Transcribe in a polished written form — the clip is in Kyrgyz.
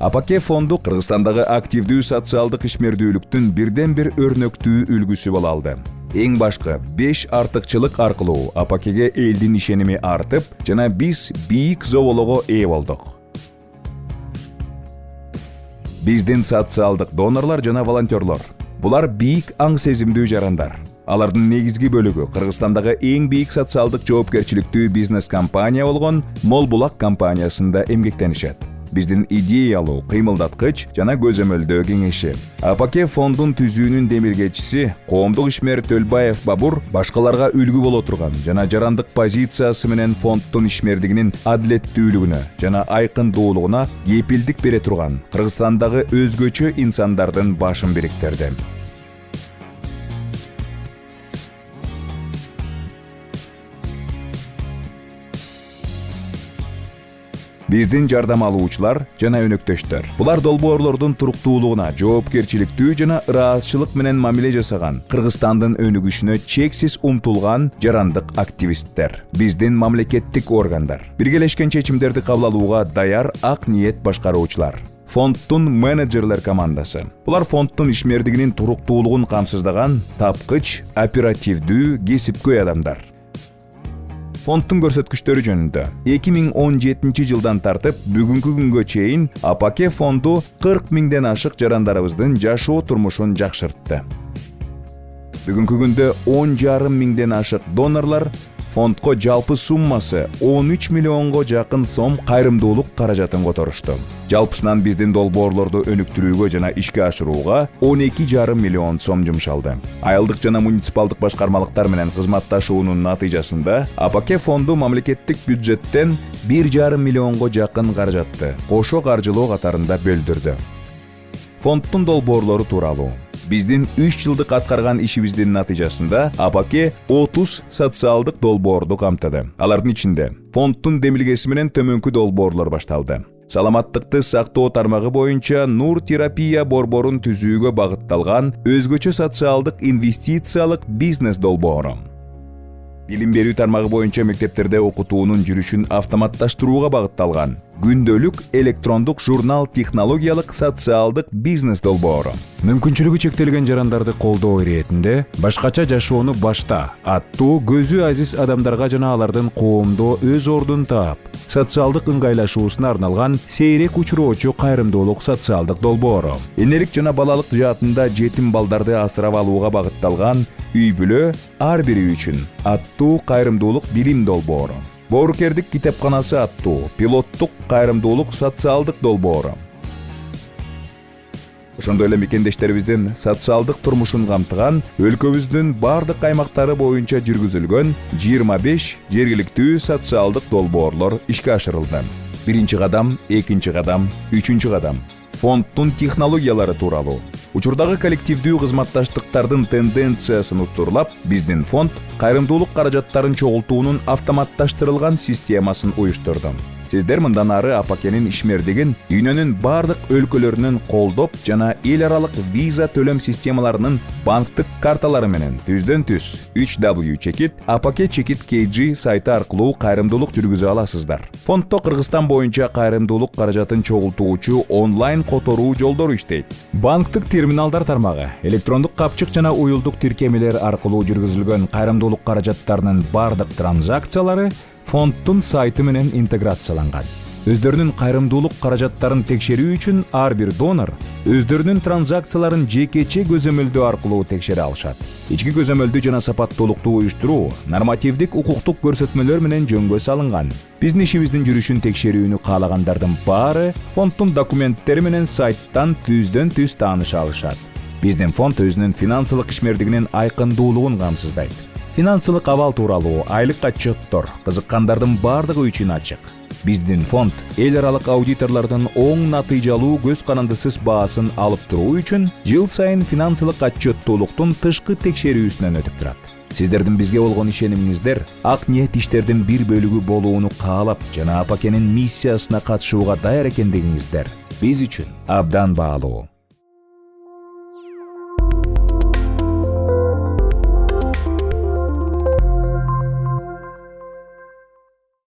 АПК фонду Кыргызстандагы активдүү социалдык ишмердүүлүктүн бирден бир өрнөктүү үлгүсү боло алды. Эң башкы 5 артыкчылык аркылуу АПКге элдин ишеними артып, жана биз бийик зоболого ээ болдук. Биздин социалдык донорлор жана волонтерлор. Булар бийик аң сезимдүү жарандар. Алардын негизги бөлүгү Кыргызстандагы эң бийик социалдык жоопкерчиликтүү бизнес компания болгон Мол Булак компаниясында эмгектенишет. Биздин идеялуу, кыймылдаткыч жана көзөмөлдөө кеңеши. АПК фондун түзүүнүн демилгечиси коомдук ишмер Төлбаев Бабур башкаларга үлгү боло турган жана жарандык позициясы менен фонддун ишмердигинин адилеттүүлүгүнө жана айкындуулугуна кепилдик бере турган Кыргызстандагы өзгөчө инсандардын башын бириктирди. Биздин жардам алуучулар жана өнөктөштөр. Булар долбоорлордун туруктуулугуна, жоопкерчиликтүү жана ыраазчылык менен мамиле жасаган, Кыргызстандын өнүгүшүнө чексиз умтулган жарандык активисттер. Биздин мамлекеттик органдар. Биргелешкен чечимдерди кабыл алууга даяр ак ниет башкаруучулар. Фонддун менеджерлер командасы. Булар фонддун ишмердигинин туруктуулугун камсыздаган тапкыч, оперативдүү, кесипкөй адамдар. Фонддун көрсөткүчтөрү жөнүндө 2017 жылдан тартып бүгүнкү күнгө чейин АПК фонду 40 миңден ашык жарандарыбыздын жашоо турмушун жакшыртты. Бүгүнкү күндө 10,5 миңден ашык донорлор фондко жалпы суммасы 13 миллионго жакын сом кайрымдуулук каражатын которушту. Жалпысынан биздин долбоорлорду өнүктүрүүгө жана ишке ашырууга 12,5 миллион сом жумшалды. Айылдык жана муниципалдык башкармалыктар менен кызматташуунун натыйжасында АПК фонду мамлекеттик бюджеттен 1,5 миллионго жакын каражатты кошо каржылоо катарында бөлдүрдү. Фонддун долбоорлору тууралуу. Биздин 3 жылдык аткарган ишибиздин натыйжасында АПК 30 социалдык долбоорду камтыды. Алардын ичинде фонддун демилгеси менен төмөнкү долбоорлор башталды. Саламаттыкты сактоо тармагы боюнча нур терапия борборун түзүүгө багытталган өзгөчө социалдык инвестициялык бизнес долбоору. Билим берүү тармагы боюнча мектептерде окутуунун жүрүшүн автоматташтырууга багытталган күндөлүк электрондук журнал технологиялык социалдык бизнес долбоору. Мүмкүнчүлүгү чектелген жарандарды колдоо иретинде башкача жашоону башта аттуу көзү азиз адамдарга жана алардын коомдо өз ордун таап, социалдык ыңгайлашуусуна арналган сейрек учуроочу кайрымдуулук социалдык долбоору. Энелик жана балалык жаатында жетим балдарды асырап алууга багытталган үй-бүлө ар бири үчүн аттуу кайрымдуулук билим долбоору. Боорукердик китепканасы аттуу пилоттук кайрымдуулук социалдык долбоору. Ошондой эле мекендештерибиздин социалдык турмушун камтыган өлкөбүздүн бардык аймактары боюнча жүргүзүлгөн 25 жергиликтүү социалдык долбоорлор ишке ашырылды. Биринчи кадам, экинчи кадам, үчүнчү кадам. Фонддун технологиялары тууралуу. Учурдагы коллективдүү кызматташтыктардын тенденциясын уттурлап, биздин фонд кайрымдуулук каражаттарын чогултуунун автоматташтырылган системасын уюштурду. Сиздер мындан ары АПКнын ишмердигин дүйнөнүн бардык өлкөлөрүнөн колдоп жана эл аралык виза төлөм системаларынын банктык карталары менен түздөн-түз 3w.apk.kg сайты аркылуу кайрымдуулук жүргүзө аласыздар. Фонддо Кыргызстан боюнча кайрымдуулук каражатын чогултуучу онлайн которуу жолдору иштейт. Банктык терминалдар тармагы, электрондук капчык жана уюлдук тиркемелер аркылуу жүргүзүлгөн кайрымдуулук каражаттарынын бардык транзакциялары фонддун сайты менен интеграцияланган. Өздөрүнүн кайрымдуулук каражаттарын текшерүү үчүн ар бир донор өздөрүнүн транзакцияларын жекече көзөмөлдөө аркылуу текшере алышат. Ички көзөмөлдү жана сапаттуулукту уюштуруу нормативдик укуктук көрсөтмөлөр менен жөнгө салынган. Биздин ишибиздин жүрүшүн текшерүүнү каалагандардын баары фонддун документтери менен сайттан түздөн-түз тааныша алышат. Биздин фонд өзүнүн финансылык ишмердигинин айкындуулугун камсыздайт. Финансылык абал тууралуу айлык отчеттор кызыккандардын бардыгы үчүн ачык. Биздин фонд эл аралык аудиторлордун оң натыйжалуу көз карандысыз баасын алып туруу үчүн жыл сайын финансылык отчеттуулуктун тышкы текшерүүсүнөн өтүп турат. Сиздердин бизге болгон ишенимиңиздер ак ниет иштердин бир бөлүгү болууну каалап жана АПКнын миссиясына катышууга даяр экендигиңиздер биз үчүн абдан баалуу.